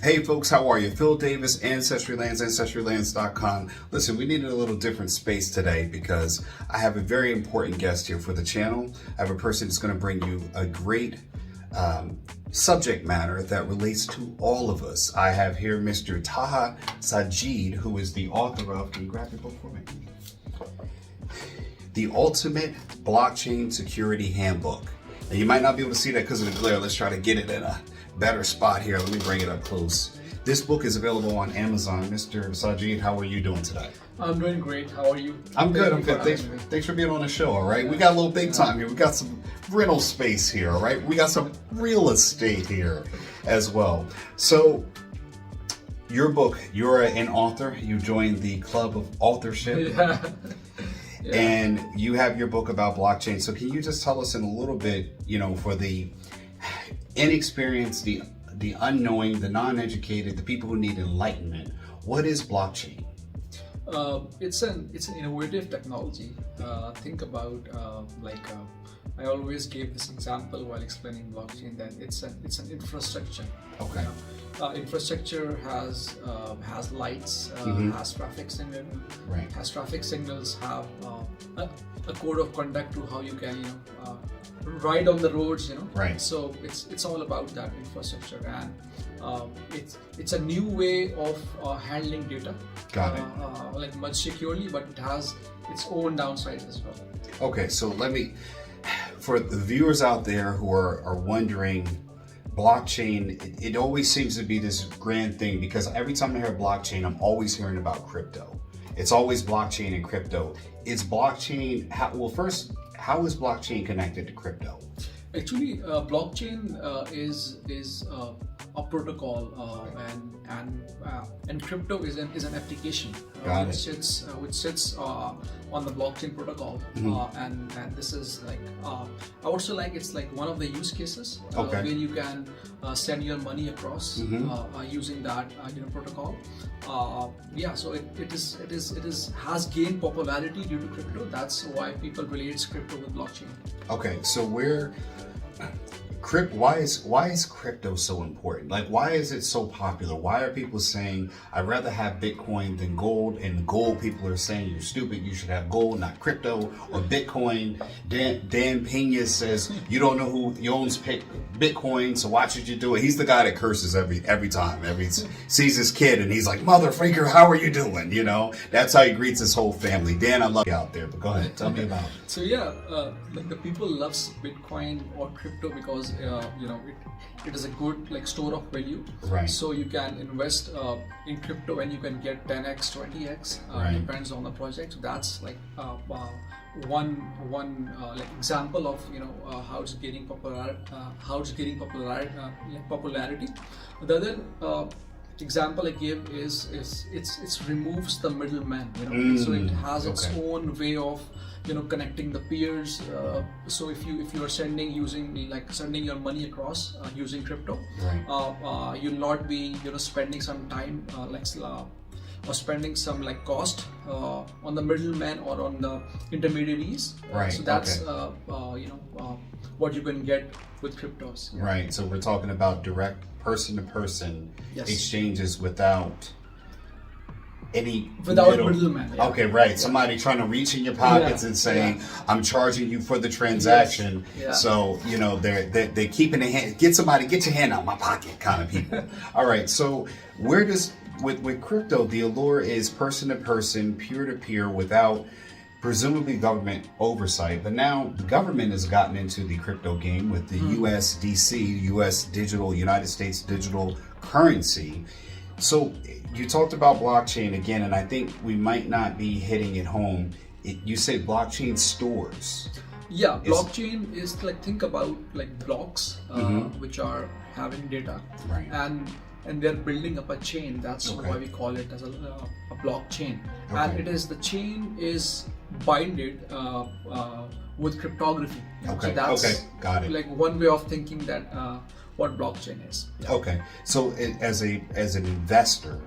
Hey folks, how are you? Phillip Davis, Ancestry Lands, AncestryLands.com. Listen, we needed a little different space today because I have a very important guest here for the channel. I have a person that's going to bring you a great subject matter that relates to all of us. I have here Mr. Taha Sajid, who is the author of, can you grab your book for me? The Ultimate Blockchain Security Handbook. And you might not be able to see that because of the glare. Let's try to get it in a better spot here. Let me bring it up close. This book is available on Amazon. Mr. Sajid, how are you doing today? I'm doing great. How are you? I'm good. Thanks for being on the show, all right? We got a little big time here. We got some rental space here, all right? We got some real estate here as well. So, your book, you're an author. You joined the club of authorship. Yeah. And you have your book about blockchain. So can you just tell us in a little bit, for the inexperienced, the unknowing, the non-educated, the people who need enlightenment, what is blockchain? It's an innovative technology. Think about I always gave this example while explaining blockchain that it's an infrastructure. Okay. Infrastructure has lights, has traffic signal, Right. has traffic signals, have a code of conduct to how you can ride on the roads. Right. So it's all about that infrastructure, and it's a new way of handling data. Got it. Much securely, but it has its own downsides as well. Okay, so for the viewers out there who are wondering, blockchain, it always seems to be this grand thing because every time I hear blockchain, I'm always hearing about crypto. It's always blockchain and crypto. Is blockchain, how is blockchain connected to crypto? Actually, blockchain is a protocol, and crypto is an application which sits on the blockchain protocol, and this is I would say it's one of the use cases where you can send your money across using that protocol. So it has gained popularity due to crypto. That's why people relate crypto with blockchain. Okay, so why is crypto so important? Why is it so popular? Why are people saying I'd rather have Bitcoin than gold? And gold, people are saying you're stupid, you should have gold, not crypto or Bitcoin. Dan Pena says you don't know who owns Bitcoin, so why should you do it? He's the guy that curses every time. Sees his kid and he's like, mother freaker, how are you doing? That's how he greets his whole family. Dan, I love you out there, but go ahead, tell me about it. So the people loves Bitcoin or crypto because it is a good one of value. Right. So you can invest in crypto and you can get 10x, 20x. Depends on the project. So that's one example of how it's gaining popularity. The other example I give is it removes the middleman. So it has its own way of connecting the peers. So if you are sending your money across using crypto, you'll not be spending some time or spending some cost on the middleman or on the intermediaries. Right. So that's what you can get with cryptos. Right. So we're talking about direct person-to-person exchanges without middleman. Yeah. Okay, right. Somebody trying to reach in your pockets and saying, "I'm charging you for the transaction." Yes. Yeah. So they're keeping the hand. Get your hand out of my pocket, kind of people. All right. So where does with crypto, the allure is person to person, peer to peer, without presumably government oversight. But now the government has gotten into the crypto game with the USDC, United States digital currency. So you talked about blockchain again, and I think we might not be hitting it home. You say blockchain stores. Yeah, blockchain is think about blocks which are having data, right? And they're building up a chain. That's why we call it as a blockchain. And the chain is binded with cryptography. Okay. So that's Got it. One way of thinking that what blockchain is. Okay. So as an investor,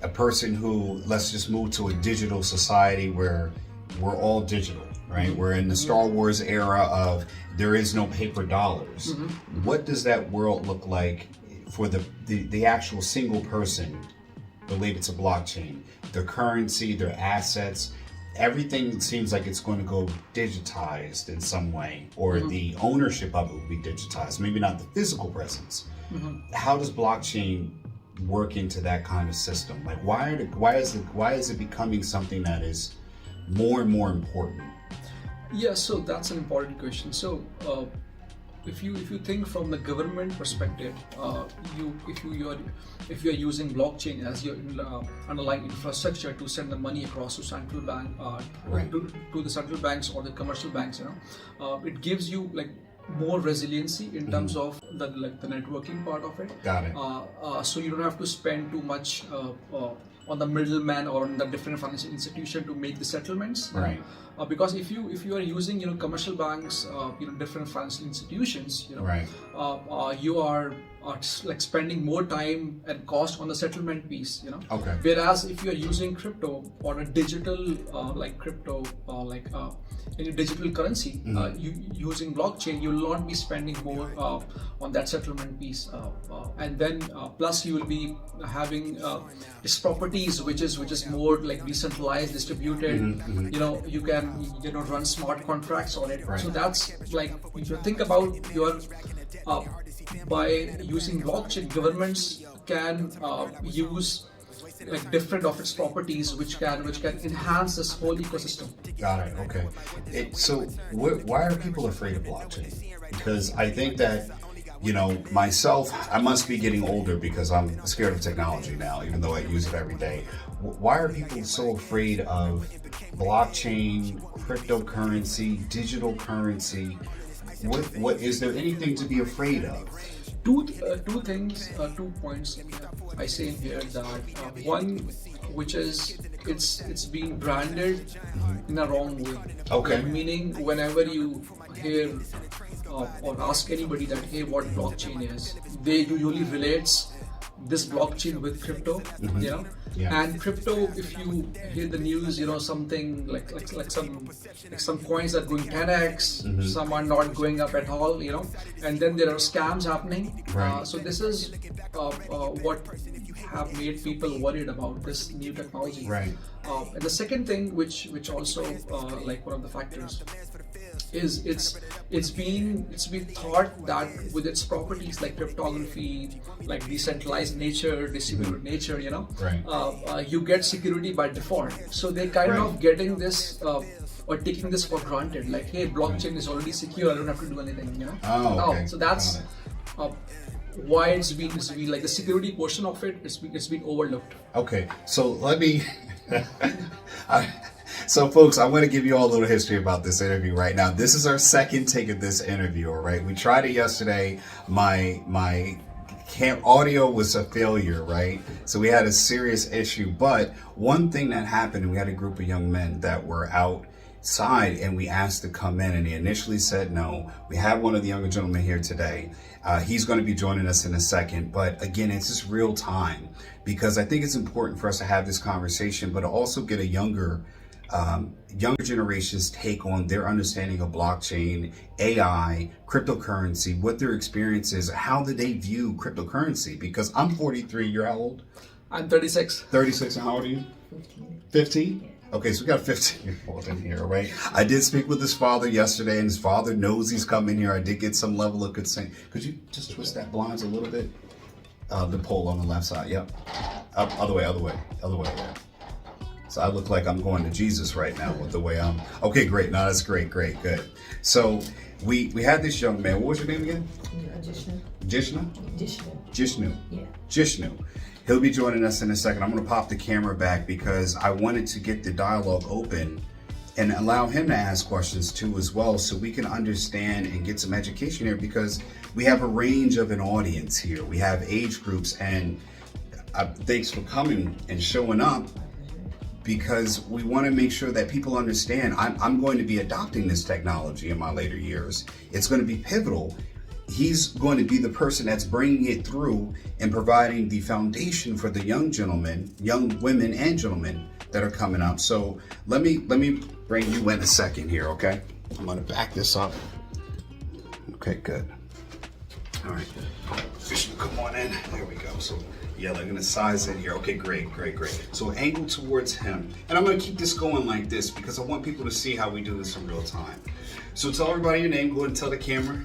a person who, let's just move to a digital society where we're all digital, right? We're in the Star Wars era of there is no paper dollars. What does that world look like for the actual single person related to blockchain, their currency, their assets, everything seems like it's going to go digitized in some way, or the ownership of it will be digitized, maybe not the physical presence. How does blockchain work into that kind of system? Like, why is it becoming something that is more and more important? Yeah, so that's an important question. So if you think from the government perspective, if you are using blockchain as your underlying infrastructure to send the money across to central bank, to the central banks or the commercial banks, it gives you like more resiliency in terms of the networking part of it. Got it. So you don't have to spend too much on the middleman or on the different financial institution to make the settlements. Right. Because if you are using commercial banks, different financial institutions, right. You are like spending more time and cost on the settlement piece, Okay. Whereas if you are using crypto or a digital like crypto in a digital currency, using blockchain, you will not be spending more on that settlement piece, and then plus you will be having its properties, which is more like decentralized, distributed. You can run smart contracts on it. Right. So that's like, if you think about your by using blockchain, governments can use like different of its properties, which can enhance this whole ecosystem. Got it. Okay. So why are people afraid of blockchain? Because I think that, myself, I must be getting older because I'm scared of technology now, even though I use it every day. Why are people so afraid of blockchain, cryptocurrency, digital currency? What is there anything to be afraid of? Two things, 2 points I say in here. That one, which is it's being branded in a wrong way. Okay. Meaning, whenever you hear or ask anybody that, hey, what blockchain is, they usually relates this blockchain with crypto. Yeah. And crypto, if you hear the news, something like some coins are going 10x, some are not going up at all, and then there are scams happening. Right. So this is what have made people worried about this new technology. Right. And the second thing, which also like one of the factors, is it's been thought that with its properties like cryptography, like decentralized nature, distributed nature, Right. You get security by default. So they're kind of getting this or taking this for granted, like, hey, blockchain is already secure, I don't have to do anything. Oh, okay. So that's why it's been like the security portion of it. It's been overlooked. Okay, so let me. So, folks, I want to give you all a little history about this interview right now. This is our second take of this interview, all right? We tried it yesterday. My audio was a failure, right? So we had a serious issue. But one thing that happened, we had a group of young men that were outside, and we asked to come in, and they initially said no. We have one of the younger gentlemen here today. He's going to be joining us in a second. But again, it's just real time, because I think it's important for us to have this conversation, but also get a younger generations take on their understanding of blockchain, AI, cryptocurrency, what their experience is, how do they view cryptocurrency? Because I'm 43, you're how old? I'm 36. 36, and how old are you? 15? Okay, so we got a 15-year-old in here, right? I did speak with his father yesterday, and his father knows he's coming here. I did get some level of consent. Could you just twist that blinds a little bit? The pole on the left side, yep. Up, other way. So I look like I'm going to Jesus right now with the way I'm. Okay, great. No, that's great, good. So we had this young man. What was your name again? Jishnu. Jishnu. Yeah. Jishnu. He'll be joining us in a second. I'm going to pop the camera back because I wanted to get the dialogue open and allow him to ask questions too as well, so we can understand and get some education here, because we have a range of an audience here. We have age groups, and thanks for coming and showing up, because we want to make sure that people understand I'm going to be adopting this technology in my later years. It's going to be pivotal. He's going to be the person that's bringing it through and providing the foundation for the young women and gentlemen that are coming up. So let me bring you in a second here, okay? I'm going to back this up. Okay, good. All right. Jishnu, come on in. There we go. So yeah, they're gonna size it here. Okay, great. So angle towards him. And I'm gonna keep this going like this because I want people to see how we do this in real time. So tell everybody your name, go ahead and tell the camera.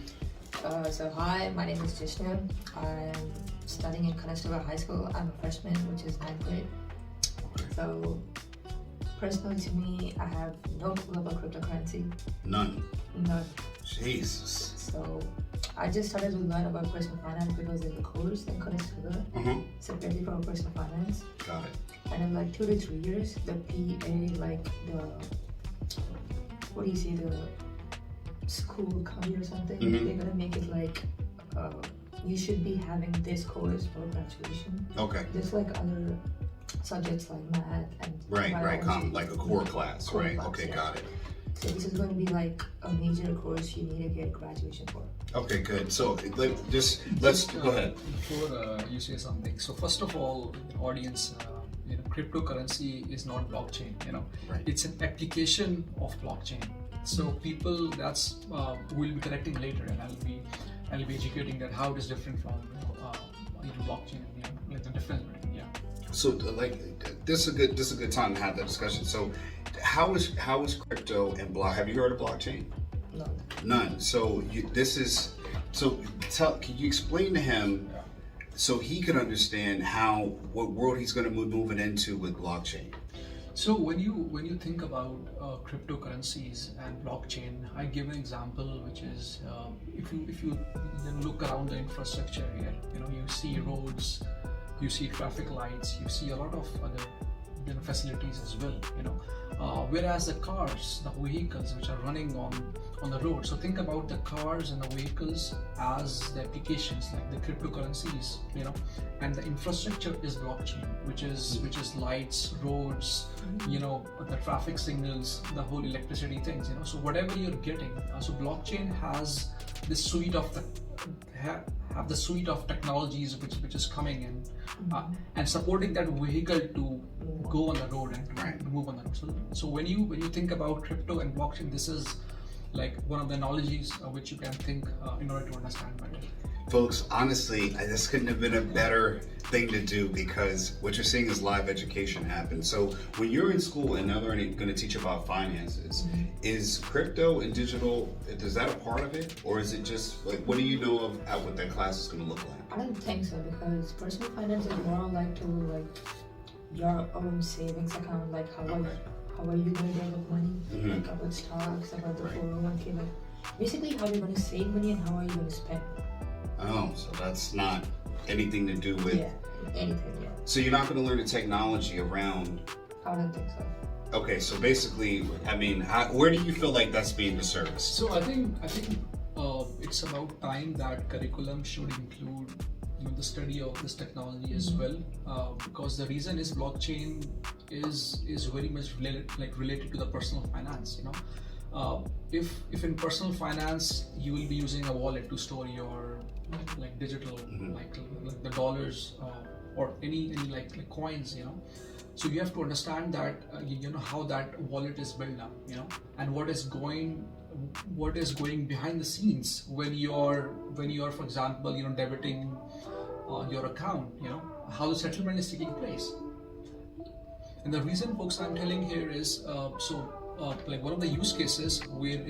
So hi, my name is Jishnu. I'm studying in Conestoga High School. I'm a freshman, which is 9th grade. So personally to me, I have no clue about cryptocurrency. None. Jesus. So I just started to learn about personal finance because there's a course in Conestoga separately for personal finance. Got it. And in like 2 to 3 years, the PA, like the school county or something, they're gonna make it like you should be having this course for graduation. Okay. Just like other subjects like math and Right, biology. like a core class, Core right? class, Okay, yeah. got it. So this is going to be like a major course you need to get graduation for. Okay, good. So let's go ahead. Before you say something, so first of all, audience, cryptocurrency is not blockchain. Right. It's an application of blockchain. So people, we'll be correcting later, and I'll be educating that how it is different from blockchain and like the difference. Yeah. So this is a good time to have that discussion. So how is crypto and have you heard of blockchain? No. None. So can you explain to him so he can understand what world he's going to move it into with blockchain? So when you think about cryptocurrencies and blockchain, I give an example, which is if you look around the infrastructure here, you see roads, you see traffic lights, you see a lot of other facilities as well. Whereas the cars, the vehicles which are running on the road. So think about the cars and the vehicles as the applications, like the cryptocurrencies, and the infrastructure is blockchain, which is lights, roads, the traffic signals, the whole electricity things, So whatever you're getting, so blockchain has this suite of have the suite of technologies which is coming in and supporting that vehicle to go on the road and to move on the road. So when you think about crypto and blockchain, this is like one of the analogies which you can think in order to understand better. Folks, honestly, this couldn't have been a better thing to do because what you're seeing is live education happen. So when you're in school and now they're going to teach about finances, is crypto and digital, is that a part of it? Or is it just like, what do you know of what that class is going to look like? I don't think so because personal finance is more like your own savings account, like how are you going to develop money, like about stocks, about the 401k, like basically how you're going to save money and how are you going to spend. Oh, so that's not anything to do with... Yeah, anything, yeah. So you're not going to learn the technology around... I don't think so. Okay, so basically, where do you feel like that's being disserviced? So I think it's about time that curriculum should include the study of this technology as well, because the reason is blockchain is very much related to the personal finance. If in personal finance you will be using a wallet to store your like digital like the dollars or any like coins, so you have to understand that how that wallet is built up, and what is going behind the scenes when you're for example debiting your account, how the settlement is taking place. And the reason, folks, I'm telling here is like one of the use cases where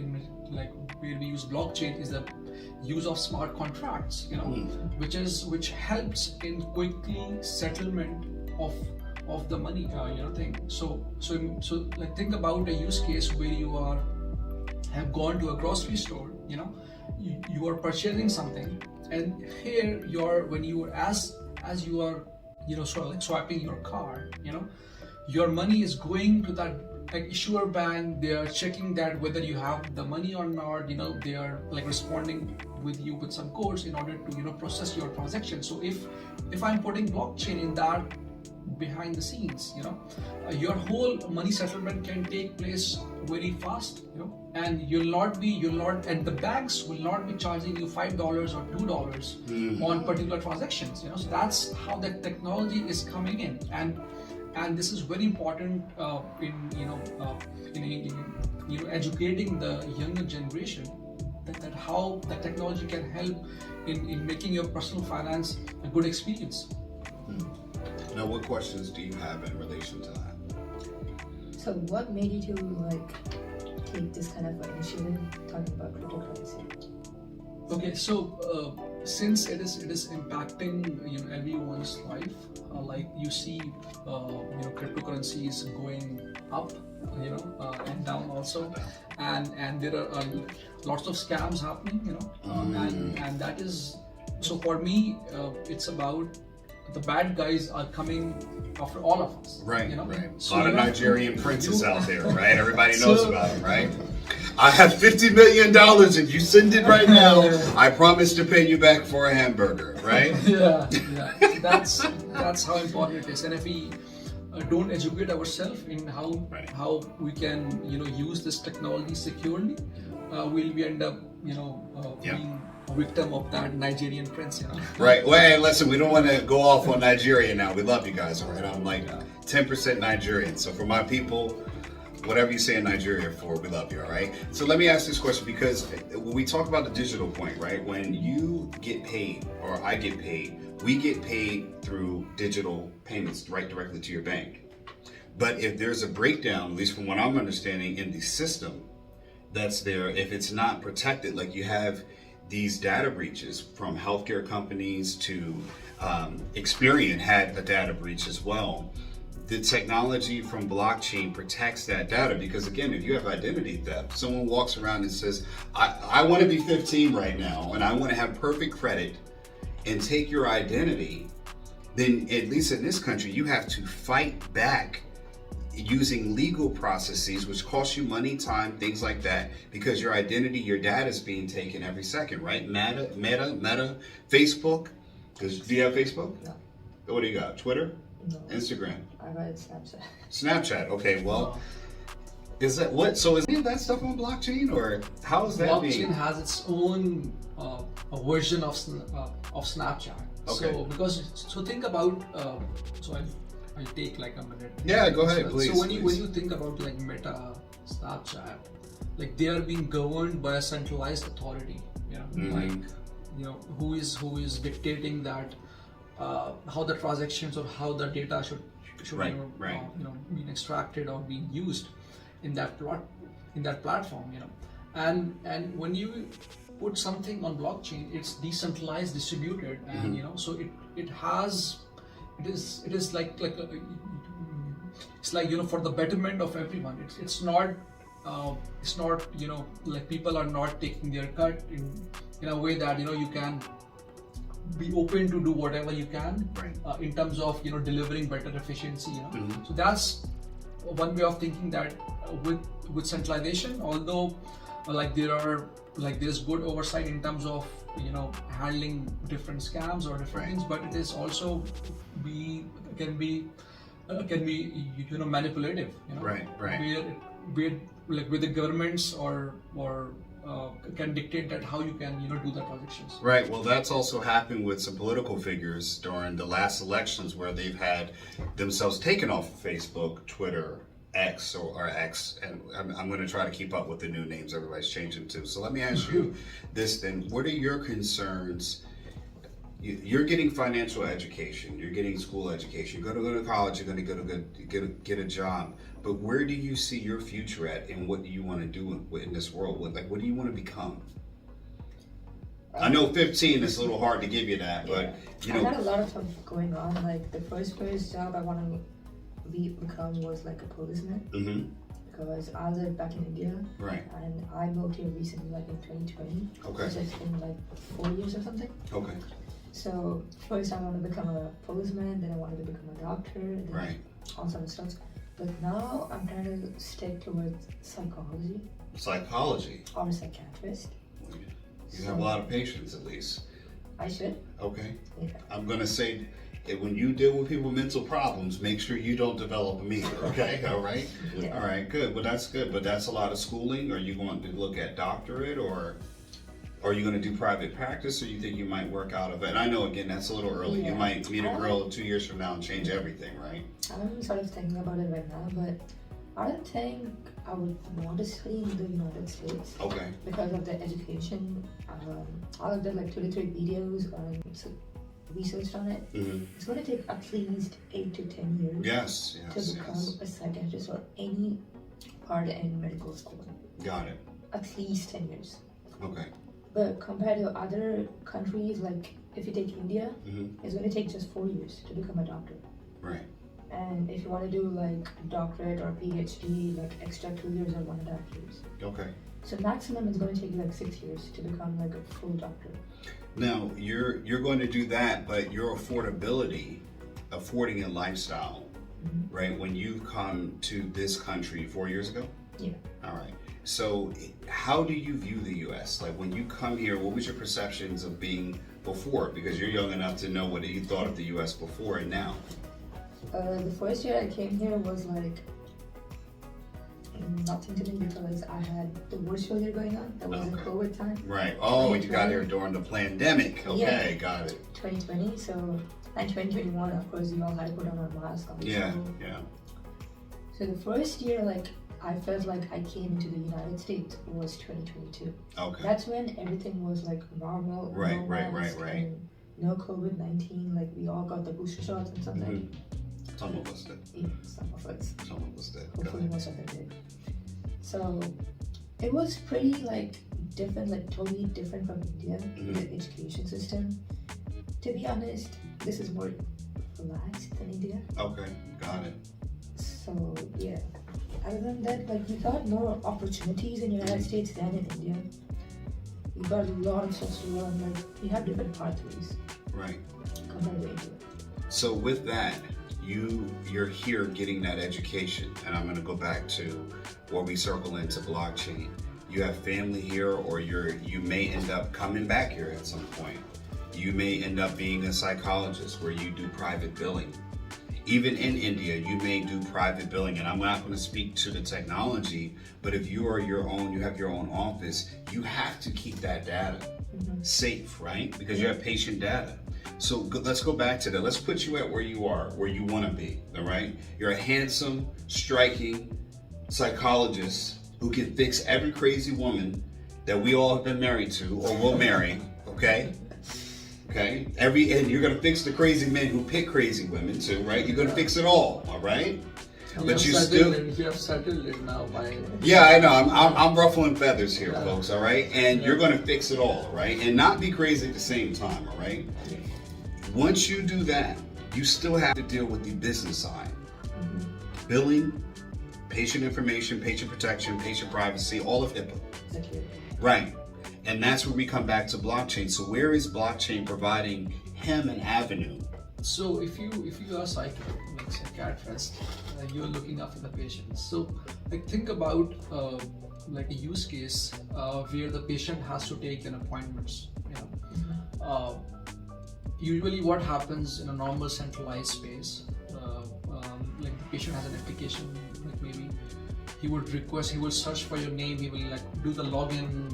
we use blockchain is the use of smart contracts, which helps in quickly settlement of the money, thing. So like think about a use case where you have gone to a grocery store, you are purchasing something, and here when you are as you are sort of like swiping your card, your money is going to that like issuer bank. They are checking that whether you have the money or not, they are like responding with you with some codes in order to process your transaction. So if I'm putting blockchain in that behind the scenes, your whole money settlement can take place very fast, and and the banks will not be charging you $5 or $2 on particular transactions, so that's how the technology is coming in, and this is very important in educating the younger generation that how that technology can help in making your personal finance a good experience. Now, what questions do you have in relation to that? So what made you to like take this kind of initiative talking about cryptocurrency? Okay, so since it is impacting everyone's life, like you see, cryptocurrency is going up, and down also, and there are lots of scams happening, and that is, so for me, it's about the bad guys are coming after all of us. Right. So a lot of Nigerian princes out there, right? Everybody knows about them, right? I have $50 million and you send it right now. I promise to pay you back for a hamburger, right? Yeah. That's how important it is. And if we don't educate ourselves in how we can use this technology securely, we end up being a victim of that Nigerian prince. Right. Well, hey, listen, we don't want to go off on Nigeria now. We love you guys, all right? I'm like 10% Nigerian. So for my people, whatever you say in Nigeria for, we love you, all right? So let me ask this question, because when we talk about the digital point, right? When you get paid, or I get paid, we get paid through digital payments right directly to your bank. But if there's a breakdown, at least from what I'm understanding, in the system that's there, if it's not protected, like you have these data breaches from healthcare companies to Experian had a data breach as well. The technology from blockchain protects that data, because again, if you have identity theft, someone walks around and says, I want to be 15 right now and I want to have perfect credit and take your identity, then at least in this country, you have to fight back using legal processes, which cost you money, time, things like that, because your identity, your data is being taken every second, right? Meta, Facebook. Do you have Facebook? No. What do you got? Twitter? No. Instagram? I read Snapchat. Snapchat. Okay, well, is that what? So is any of that stuff on blockchain, or how is that being? Blockchain has its own a version of Snapchat. Okay. So think about I'll take like a minute. Yeah, go ahead, please. So when you think about like Meta, Snapchat, like they are being governed by a centralized authority, who is dictating that how the transactions or how the data should being extracted or being used in that platform, and when you put something on blockchain, it's decentralized, distributed, and so it is like it's like for the betterment of everyone. It's not like people are not taking their cut in a way that you can be open to do whatever you can, in terms of delivering better efficiency. So that's one way of thinking, that with centralization, although there's good oversight in terms of handling different scams or different things, but it is also can be manipulative, where the governments or can dictate that how you can do the transactions. Right. Well, that's also happened with some political figures during the last elections, where they've had themselves taken off of Facebook, Twitter, X or X, and I'm going to try to keep up with the new names everybody's changing to. So let me ask you this then: what are your concerns? You're getting financial education, you're getting school education, you're going to go to college, you're going to get a job, but where do you see your future at, and what do you want to do in this world? What do you want to become? I know 15 is a little hard to give you that, but I had a lot of stuff going on. Like the first job I want to become was like a policeman. Because I live back in India, and I moved here recently, like in 2020. Okay. So it's been like 4 years or something. Okay. So first I want to become a policeman, then I wanted to become a doctor, then all sort of stuff. But now I'm trying to stick towards psychology. Psychology? Or a psychiatrist. You have a lot of patience, at least. I should. Okay. Yeah. I'm going to say, when you deal with people with mental problems, make sure you don't develop them either, okay? All right? Yeah. All right, good. Well, that's good. But that's a lot of schooling. Are you going to look at doctorate, or are you going to do private practice, or you think you might work out of it? And I know, again, that's a little early. Yeah. You might meet a girl 2 years from now and change everything, right? I'm sort of thinking about it right now, but I don't think I would want to study in the United States. Okay. Because of the education. I looked at like 2 to 3 videos on researched on it. Mm-hmm. It's going to take at least 8 to 10 years Yes. to become a psychiatrist or any part in medical school. Got it. At least 10 years. Okay. But compared to other countries, like if you take India, Mm-hmm. it's going to take just 4 years to become a doctor. Right. And if you want to do like doctorate or PhD, like extra 2 years or 1.5 years. Okay. So maximum is going to take like 6 years to become like a full doctor. Now you're going to do that, but your affording a lifestyle, Mm-hmm. right? When you come to this country 4 years ago. Yeah. All right. So how do you view the U.S.? Like when you come here, what was your perceptions of being before? Because you're young enough to know what you thought of the U.S. before and now. The first year I came here was like nothing to me because I had the virtual year going on. That was in COVID time. Right. Oh, you got here during the pandemic. Okay, Yeah. got it. 2020. So, and 2021, of course, you all had to put on a mask. Yeah, So, yeah. so the first year, like, I felt like I came into the United States was 2022. Okay. That's when everything was like normal. Right, no right, mask right. and no COVID-19. Like, we all got the booster shots and something. Mhm. Some of us did. Yeah, some of us. Some of us did. Go Hopefully ahead. most of them did. So it was pretty like different, like totally different from India, the education system. To be honest, this is more relaxed than India. Okay, got it. So yeah. Other than that, like we got more opportunities in the United States than in India. We got a lot of stuff to learn, like we have different pathways Right. compared to India. So with that, you're here getting that education, and I'm going to go back to where we circle into blockchain. You have family here, or you may end up coming back here at some point. You may end up being a psychologist where you do private billing. Even in India, you may do private billing, and I'm not going to speak to the technology, but if you are you have your own office, you have to keep that data safe, right? Because you have patient data. So let's go back to that. Let's put you at where you are, where you want to be, all right? You're a handsome, striking psychologist who can fix every crazy woman that we all have been married to or will marry, okay? Okay? And you're going to fix the crazy men who pick crazy women too, right? You're going to fix it all right? But you have settled it now by... Yeah, I know. I'm ruffling feathers here, folks, all right? And you're going to fix it all, right? And not be crazy at the same time, all right? Once you do that, you still have to deal with the business side. Billing, patient information, patient protection, patient privacy, all of HIPAA. Right. And that's where we come back to blockchain. So where is blockchain providing him an avenue? So if you are a psychiatrist, you're looking after the patients. So like think about like a use case where the patient has to take an appointments. Usually what happens in a normal centralized space, like the patient has an application, like maybe he will search for your name, he will like do the login,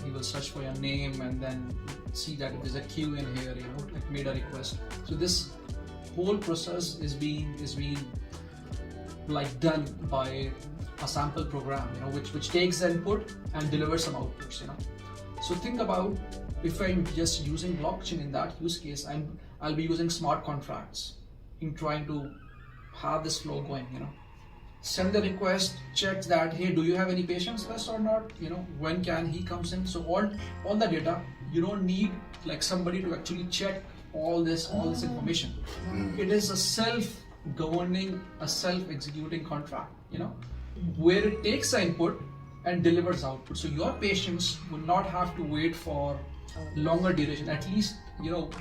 he will search for your name and then see that there's a queue in here, like made a request. So this whole process is being like done by a sample program, which takes the input and delivers some outputs, So think about if I'm just using blockchain in that use case, I'll be using smart contracts in trying to have this flow going, Send the request, check that, hey, do you have any patients list or not? When can he comes in? So all the data, you don't need like somebody to actually check all this information. It is a self-governing, a self-executing contract, where it takes the input and delivers output. So your patients will not have to wait for longer duration. At least,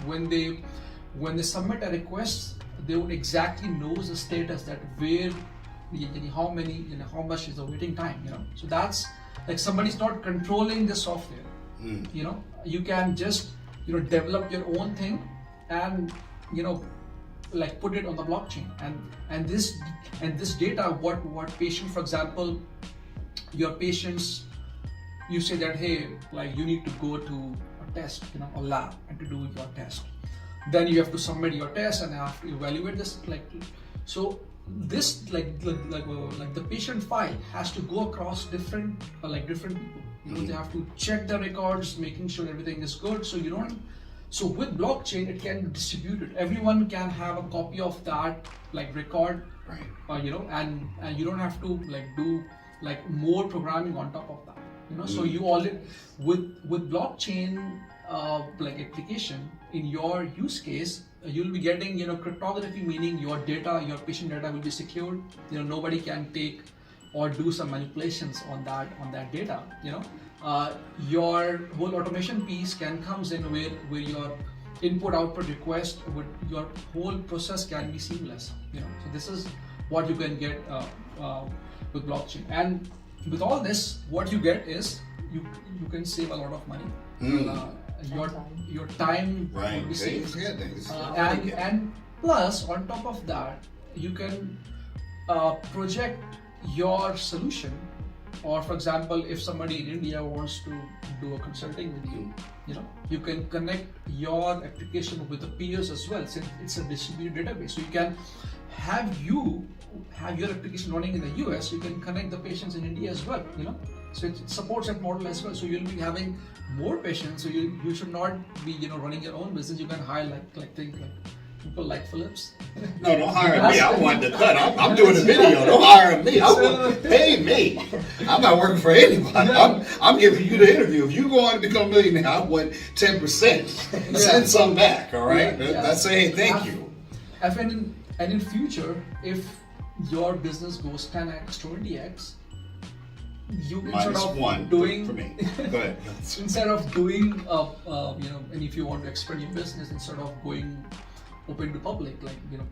when they submit a request, they would exactly know the status that where, how much is the waiting time, So that's like somebody's not controlling the software. You can just, develop your own thing and, like put it on the blockchain and this data, what patient, for example, your patients, you say that, hey, like you need to go to a test, a lab and to do your test. Then you have to submit your test and have to evaluate this, So this like the patient file has to go across different different people. They have to check the records, making sure everything is good. So you don't. So with blockchain, it can be distributed. Everyone can have a copy of that record, right? And you don't have to do more programming on top of that. So you already with blockchain application in your use case, you'll be getting cryptography, meaning your data, your patient data will be secured. Nobody can take or do some manipulations on that data. Your whole automation piece can comes in where your input output request with your whole process can be seamless. So this is what you can get with blockchain. And with all this, what you get is you can save a lot of money. Your time will be saved. And plus, on top of that, you can project your solution. Or for example, if somebody in India wants to do a consulting with you, you can connect your application with the peers as well, since it's a distributed database. So you can have your application running in the US, you can connect the patients in India as well, So it supports that model as well. So you'll be having more patients. So you should not be running your own business. You can hire people like Phillips. No, don't hire me. I want the cut. I'm doing a video. Don't hire me. Pay me. I'm not working for anybody. I'm giving you the interview. If you go on to become a millionaire, I want 10%. Send some back. All right. That's saying thank you. And in future, if your business goes 10x, 20x, you instead of doing for me. Go ahead. Instead of doing and if you want to expand your business, instead of going open to public,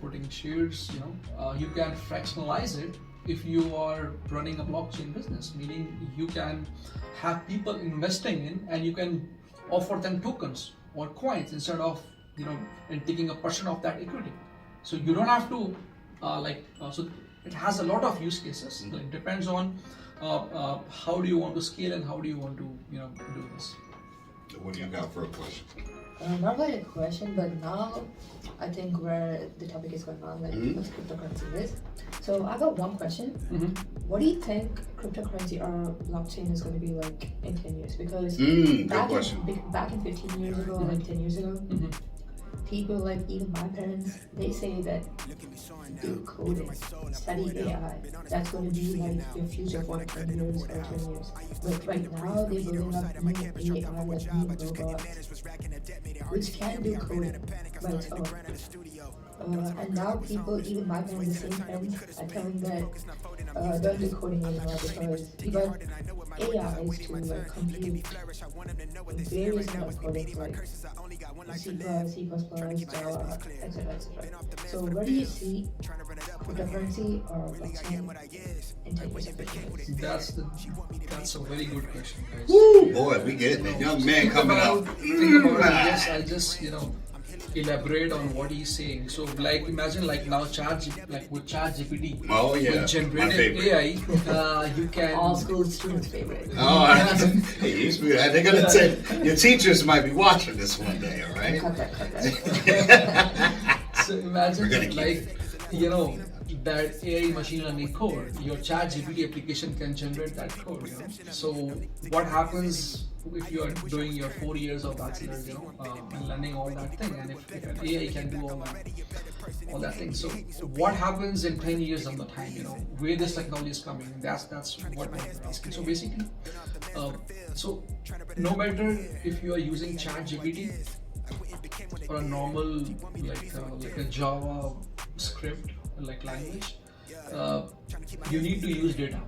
putting shares, you can fractionalize it if you are running a blockchain business, meaning you can have people investing in, and you can offer them tokens or coins instead of and taking a portion of that equity. So you don't have to so it has a lot of use cases. It depends on how do you want to scale and how do you want to do this. What do you got for a question? Not really a question, but now I think where the topic is going on, what cryptocurrency is. So I got one question. What do you think cryptocurrency or blockchain is going to be like in 10 years? Because back in 15 years ago, 10 years ago, people even my parents, they say that do coding, study AI. That's going to be your future for 10 years or 10 years. But right now, they're building up new AI, new robots, which can do coding by its own. And now people, even my parents, the same friends, are telling that don't do coding anymore because AI is to compute various kind of coding like C++, Java, etc. So where do you see cryptocurrency or blockchain in 10 years? That's a very good question, guys. Woo, boy, we getting it. Young man coming out. Think about it. I'll just elaborate on what he's saying. So imagine now with ChatGPT. Oh yeah. With generative AI, you can all school students' favorite. Oh, they're gonna say your teachers might be watching this one day, all right? Cut that. So imagine that AI machine learning code, your ChatGPT application can generate that code. So what happens if you are doing your 4 years of bachelor's, and learning all that thing, and if an AI can do all that thing. So what happens in 10 years of the time? Where this technology is coming? That's what I'm asking. So basically, so no matter if you are using ChatGPT or a normal like a Java script language, you need to use data.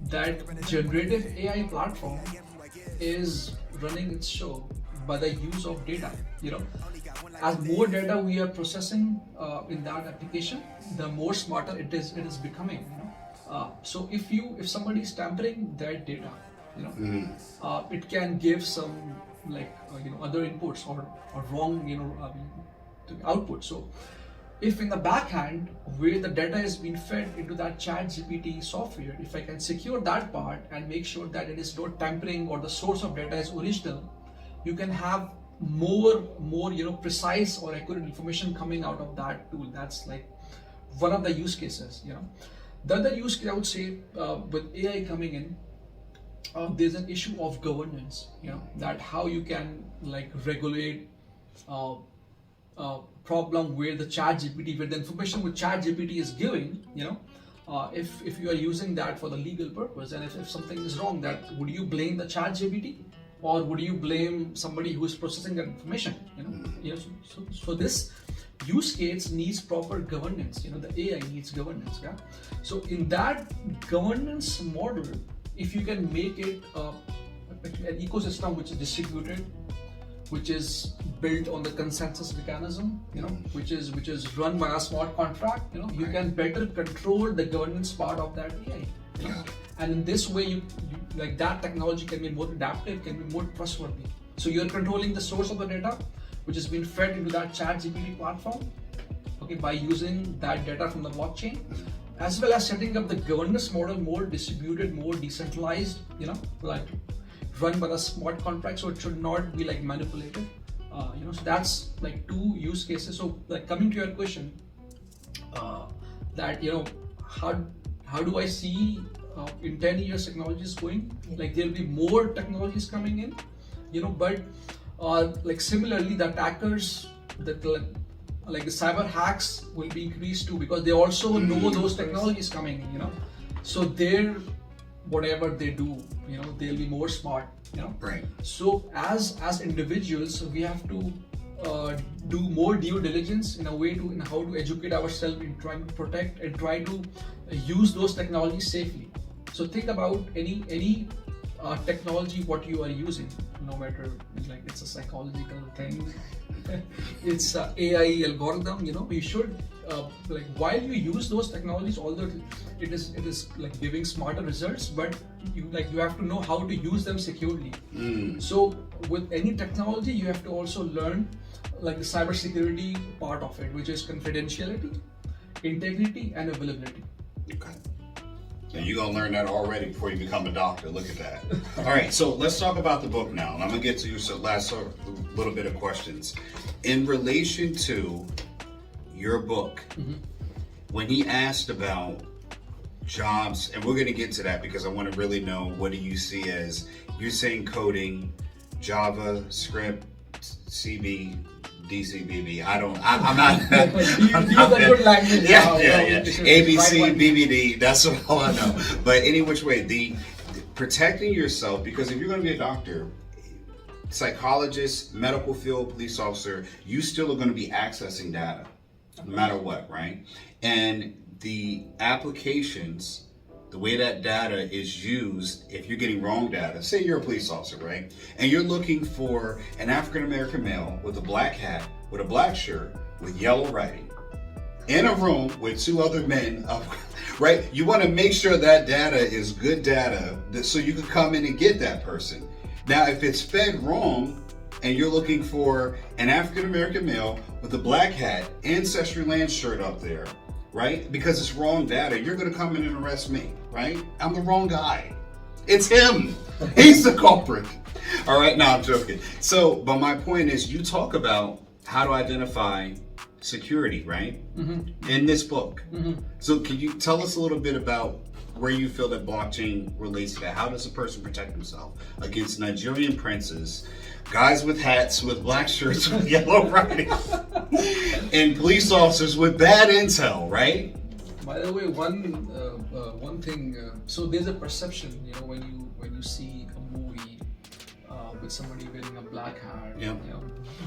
That generative AI platform is running its show by the use of data. As more data we are processing in that application, the more smarter it is becoming. So if somebody is tampering that data, it can give some other inputs or wrong output. So if in the backhand where the data is being fed into that ChatGPT software, if I can secure that part and make sure that it is not tampering or the source of data is original, you can have more precise or accurate information coming out of that tool. That's like one of the use cases. The other use case I would say with AI coming in, there's an issue of governance. That how you can like regulate problem where the ChatGPT, where the information which ChatGPT is giving, if you are using that for the legal purpose, and if something is wrong, that would you blame the ChatGPT or would you blame somebody who is processing that information? So this use case needs proper governance. The AI needs governance. Yeah. So in that governance model, if you can make it an ecosystem which is distributed, which is built on the consensus mechanism, which is run by a smart contract, you can better control the governance part of that AI. And in this way, you like that technology can be more adaptive, can be more trustworthy. So you're controlling the source of the data, which has been fed into that ChatGPT platform, by using that data from the blockchain, as well as setting up the governance model more distributed, more decentralized, like run by the smart contract, so it should not be like manipulated. So that's like two use cases. So like coming to your question, that how do I see in 10 years technologies going? Like there'll be more technologies coming in, but like similarly the attackers, that like the cyber hacks will be increased too, because they also know those technologies coming in, so they're whatever they do, they'll be more smart, Right. So as individuals, we have to do more due diligence in how to educate ourselves in trying to protect and try to use those technologies safely. So think about any technology what you are using, no matter like it's a psychological thing, it's a AI algorithm. You should like while you use those technologies, although it is like giving smarter results, but you have to know how to use them securely. So with any technology, you have to also learn like the cybersecurity part of it, which is confidentiality, integrity, and availability. Okay. And you're going to learn that already before you become a doctor. Look at that. All right, so let's talk about the book now. And I'm going to get to your last little bit of questions. In relation to your book, when he asked about jobs, and we're going to get to that because I want to really know, what do you see as, you're saying coding, Java, script, CB, DCBB. I'm not. You use a good language. Yeah. ABC, BBD. That's all I know. But any which way, the protecting yourself, because if you're going to be a doctor, psychologist, medical field, police officer, you still are going to be accessing data, no matter what, right? And the applications, the way that data is used, if you're getting wrong data, say you're a police officer, right? And you're looking for an African-American male with a black hat, with a black shirt, with yellow writing, in a room with two other men, right? You want to make sure that data is good data, so you can come in and get that person. Now, if it's fed wrong, and you're looking for an African-American male with a black hat, Ancestry Lands shirt up there, right? Because it's wrong data, you're going to come in and arrest me, right? I'm the wrong guy. It's him. He's the culprit. All right, no, I'm joking. So, but my point is, you talk about how to identify security, right? In this book. So can you tell us a little bit about where you feel that blockchain relates to that? How does a person protect himself against Nigerian princes, guys with hats, with black shirts, with yellow writing, and police officers with bad intel, right? By the way, one thing. So there's a perception, when you see a movie with somebody wearing a black hat,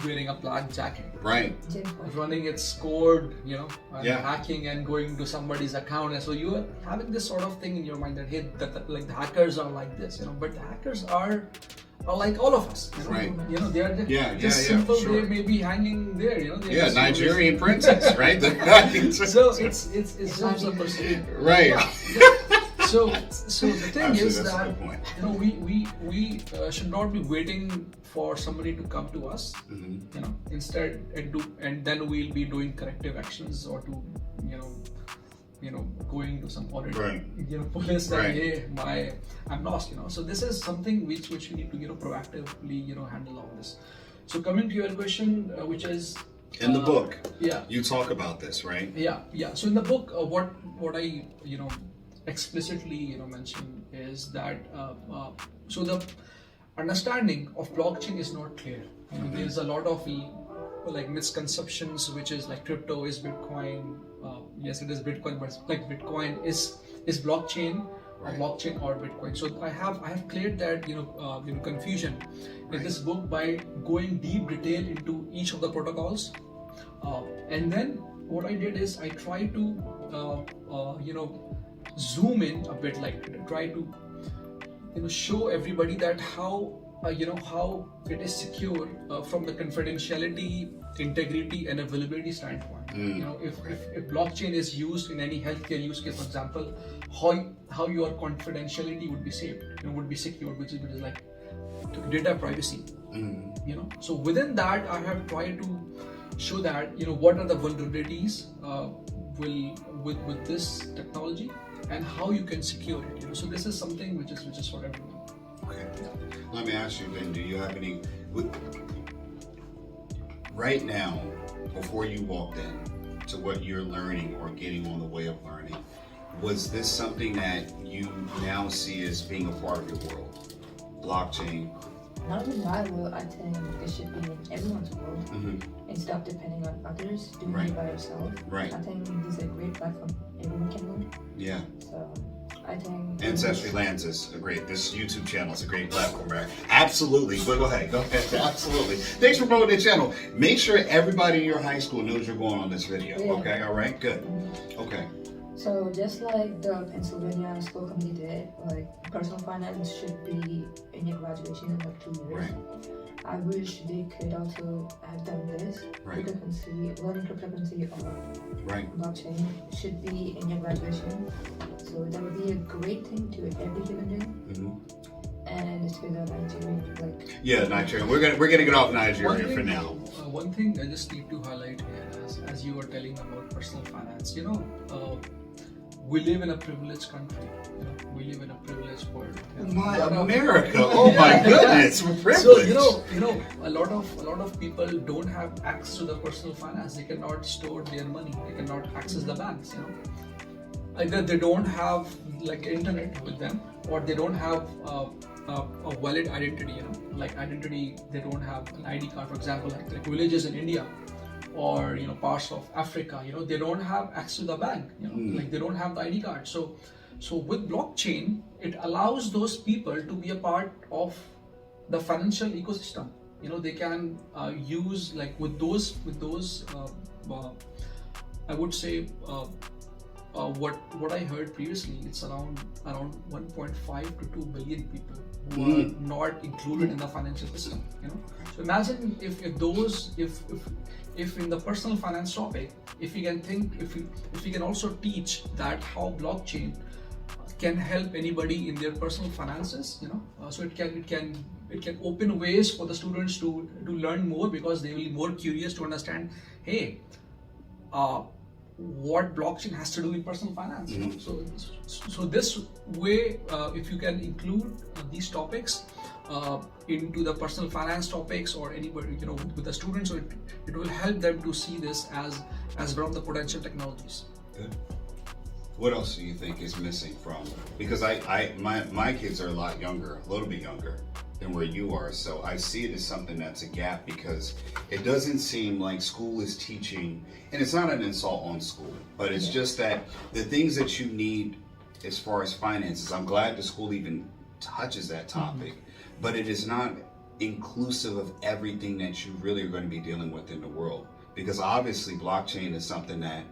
wearing a black jacket, right, running its code, and hacking and going to somebody's account, and so you are having this sort of thing in your mind that hey, like the hackers are like this, but the hackers are like all of us, right? They are just simple. Sure. They may be hanging there, Nigerian princes, right? So it's just a perception, right? Yeah. So the thing Actually, is that's a that good point. we should not be waiting for somebody to come to us, instead and then we'll be doing corrective actions or to going to some audit, right. Police that Right. hey, I'm lost, So this is something which we need to proactively handle all this. So coming to your question, which is in the book, yeah, you talk about this, right? Yeah. So in the book, what I explicitly mention is that so the understanding of blockchain is not clear. There's a lot of like misconceptions, which is like crypto is Bitcoin. Yes, it is Bitcoin, but like Bitcoin is blockchain, or blockchain or Bitcoin. So I have cleared that confusion in this book by going deep detail into each of the protocols, and then what I did is I try to zoom in a bit, like try to show everybody that how how it is secure from the confidentiality, integrity, and availability standpoint. If blockchain is used in any healthcare use case, for example, how your confidentiality would be saved, would be secured, which is like data privacy. So within that, I have tried to show that what are the vulnerabilities with this technology and how you can secure it. So this is something which is for everyone. Okay. Let me ask you then, do you have any, right now, before you walked in to what you're learning or getting on the way of learning, was this something that you now see as being a part of your world? Blockchain? Not in my world, I think it should be in everyone's world. And stop depending on others, doing it by yourself. Right. I think this is a great platform everyone can learn. Yeah. So I think Ancestry Lands is this YouTube channel is a great platform, right? Absolutely. But go ahead. Absolutely. Thanks for promoting the channel. Make sure everybody in your high school knows you're going on this video. Yeah. Okay, all right, good. Okay. So just like the Pennsylvania School Committee did, like personal finance should be in your graduation in like 2 years. Right. I wish they could also have done this. Right. Cryptocurrency, learning cryptocurrency or blockchain should be in your graduation. So that would be a great thing to every human being. And it's with Nigeria, Nigeria. We're gonna get off Nigeria for now. One thing I just need to highlight here, as you were telling about personal finance, we live in a privileged country. We live in a privileged world. My America! Oh my goodness, we're privileged. So a lot of people don't have access to the personal finance. They cannot store their money. They cannot access the banks. Either they don't have like internet with them, or they don't have a valid identity. Like identity, they don't have an ID card. For example, like villages in India, or parts of Africa, they don't have access to the bank. Like they don't have the ID card. So with blockchain, it allows those people to be a part of the financial ecosystem. They can use like with those I would say what I heard previously, it's around 1.5 to 2 billion people who are not included in the financial system. So imagine if in the personal finance topic, if we can also teach that how blockchain can help anybody in their personal finances, so it can open ways for the students to learn more, because they will be more curious to understand, hey, what blockchain has to do with personal finance. So this way, if you can include these topics into the personal finance topics, or anybody with the students, so it will help them to see this as one of the potential technologies. Good. What else do you think is missing from? Because my kids are a lot younger, a little bit younger than where you are, so I see it as something that's a gap, because it doesn't seem like school is teaching, and it's not an insult on school, but it's just that the things that you need as far as finances, I'm glad the school even touches that topic, but it is not inclusive of everything that you really are going to be dealing with in the world, because obviously blockchain is something that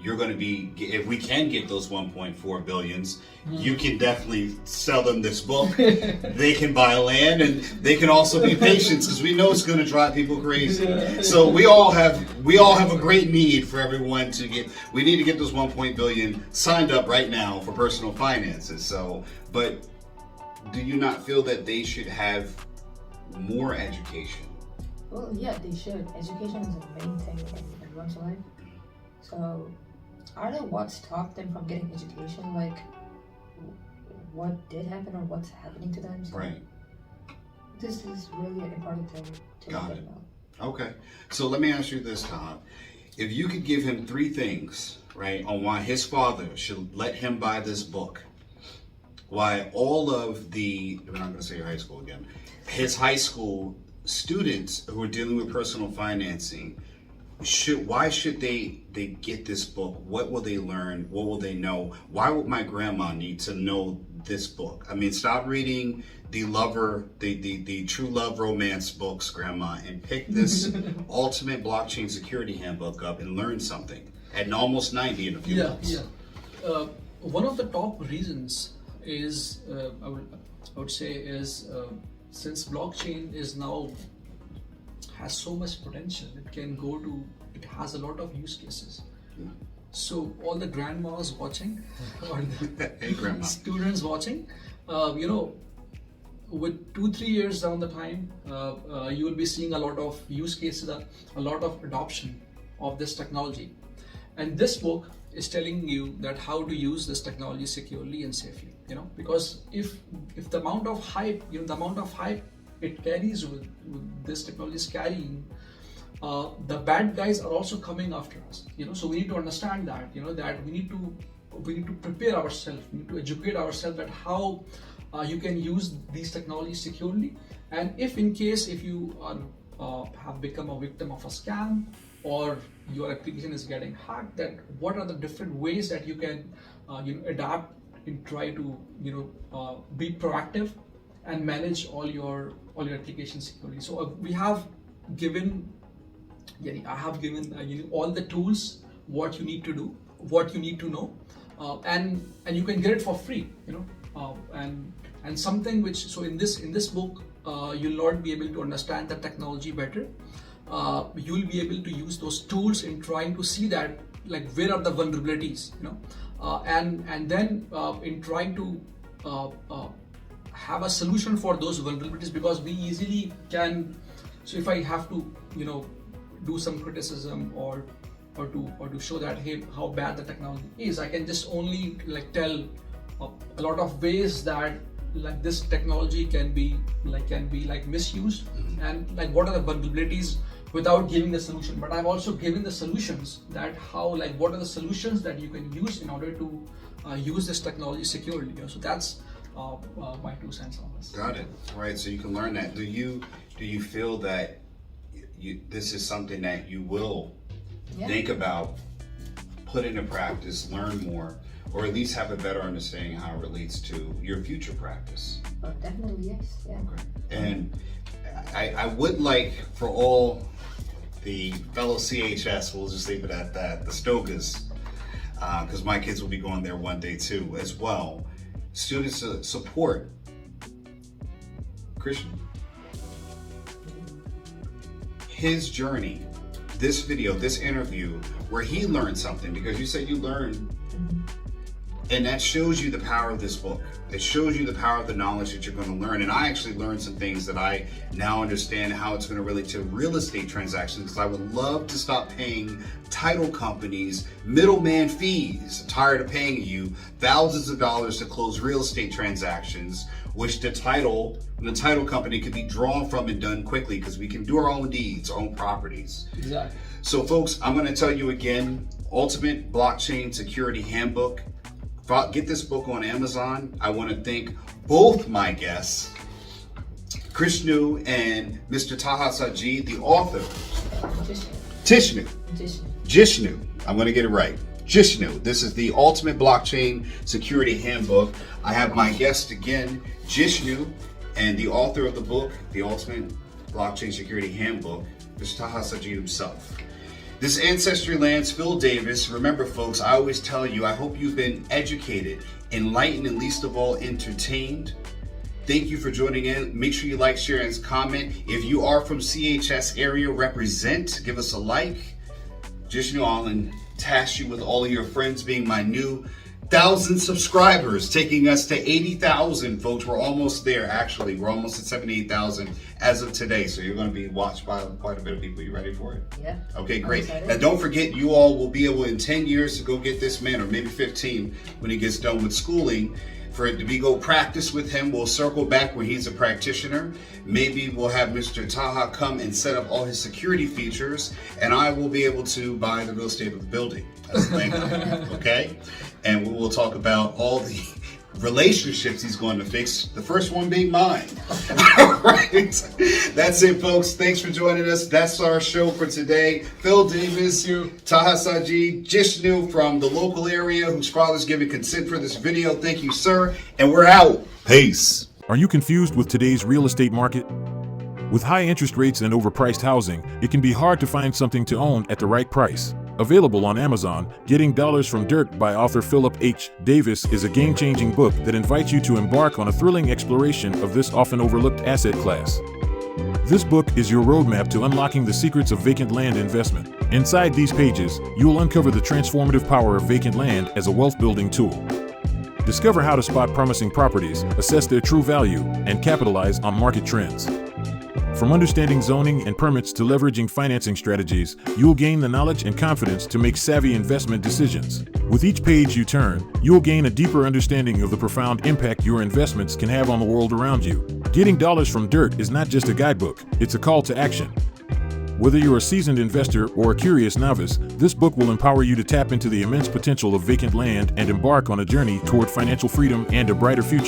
you're going to be, if we can get those 1.4 billions, you can definitely sell them this book. They can buy land, and they can also be patient, because we know it's going to drive people crazy. So we all have a great need for everyone to get. We need to get those 1.1 billion signed up right now for personal finances. So, but do you not feel that they should have more education? Well, yeah, they should. Education is the main thing in everyone's life. So I don't know what stopped them from getting education, like what did happen or what's happening to them. So Right. this is really an important thing to Got know it. about. Okay. So let me ask you this, Taha. If you could give him 3 things, right, on why his father should let him buy this book, why all of the, I'm not going to say your high school again, his high school students who are dealing with personal financing, why should they get this book? What will they learn? What will they know? Why would my grandma need to know this book? I mean, stop reading the true love romance books, Grandma, and pick this Ultimate Blockchain Security Handbook up and learn something at almost 90 in a few months. One of the top reasons is, I would say, is since blockchain is now has so much potential, it has a lot of use cases. So all the grandmas watching or the Hey, Grandma. students watching, with 2-3 years down the time, you will be seeing a lot of use cases, a lot of adoption of this technology. And this book is telling you that how to use this technology securely and safely, because if the amount of hype, it carries with this technology is carrying, the bad guys are also coming after us, so we need to understand that, that we need to prepare ourselves, we need to educate ourselves that how you can use these technologies securely. And if you are have become a victim of a scam, or your application is getting hacked, that what are the different ways that you can adapt and try to be proactive and manage all your applications securely. So I have given all the tools, what you need to do, what you need to know, and you can get it for free, and something which, so in this book, you'll not be able to understand the technology better. You'll be able to use those tools in trying to see that, like, where are the vulnerabilities, and then in trying to have a solution for those vulnerabilities, because we easily can. So if I have to, do some criticism or to show that, hey, how bad the technology is, I can just only tell a lot of ways that this technology can be misused, and what are the vulnerabilities, without giving the solution. But I've also given the solutions, that how, what are the solutions that you can use in order to use this technology securely. So that's my 2 cents on this. Got it. Right. So you can learn that. Do you feel that this is something that you will think about, put into practice, learn more, or at least have a better understanding how it relates to your future practice? Oh, definitely, yes. Yeah. Okay. And I would like for all the fellow CHS, we'll just leave it at that, the Stogas, because my kids will be going there one day too as well, students to support Christian. His journey, this video, this interview, where he learned something, because you said you learned, and that shows you the power of this book. It shows you the power of the knowledge that you're going to learn. And I actually learned some things that I now understand how it's going to relate to real estate transactions, because I would love to stop paying title companies middleman fees. I'm tired of paying you thousands of dollars to close real estate transactions, which the title company could be drawn from and done quickly, because we can do our own deeds, our own properties. Exactly. So folks, I'm going to tell you again, Ultimate Blockchain Security Handbook. Get this book on Amazon. I want to thank both my guests, Jishnu and Mr. Taha Sajid, the author. Jishnu. I'm going to get it right. Jishnu. This is the Ultimate Blockchain Security Handbook. I have my guest again, Jishnu, and the author of the book, the Ultimate Blockchain Security Handbook, Mr. Taha Sajid himself. This is Ancestry Lands, Phillip Davis. Remember, folks, I always tell you, I hope you've been educated, enlightened, and least of all, entertained. Thank you for joining in. Make sure you like, share, and comment. If you are from CHS area, represent, give us a like. Jishnu, I'll task you with all of your friends being my new 1,000 subscribers, taking us to 80,000, folks. We're almost there, actually. We're almost at 78,000 as of today. So you're going to be watched by quite a bit of people. You ready for it? Yeah. Okay, great. Now, don't forget, you all will be able in 10 years to go get this man, or maybe 15, when he gets done with schooling, for it to be go practice with him. We'll circle back when he's a practitioner. Maybe we'll have Mr. Taha come and set up all his security features, and I will be able to buy the real estate of the building. That's the thing. Okay? And we will talk about all the relationships he's going to fix, the first one being mine. All right. That's it, folks. Thanks for joining us. That's our show for today. Phil Davis, Taha Sajid, Jishnu from the local area whose father's giving consent for this video. Thank you, sir. And we're out. Peace. Are you confused with today's real estate market? With high interest rates and overpriced housing, it can be hard to find something to own at the right price. Available on Amazon, Getting Dollars from Dirt by author Phillip H. Davis is a game-changing book that invites you to embark on a thrilling exploration of this often overlooked asset class. This book is your roadmap to unlocking the secrets of vacant land investment. Inside these pages, you will uncover the transformative power of vacant land as a wealth-building tool. Discover how to spot promising properties, assess their true value, and capitalize on market trends. From understanding zoning and permits to leveraging financing strategies, you'll gain the knowledge and confidence to make savvy investment decisions. With each page you turn, you'll gain a deeper understanding of the profound impact your investments can have on the world around you. Getting Dollars from Dirt is not just a guidebook, it's a call to action. Whether you're a seasoned investor or a curious novice, this book will empower you to tap into the immense potential of vacant land and embark on a journey toward financial freedom and a brighter future.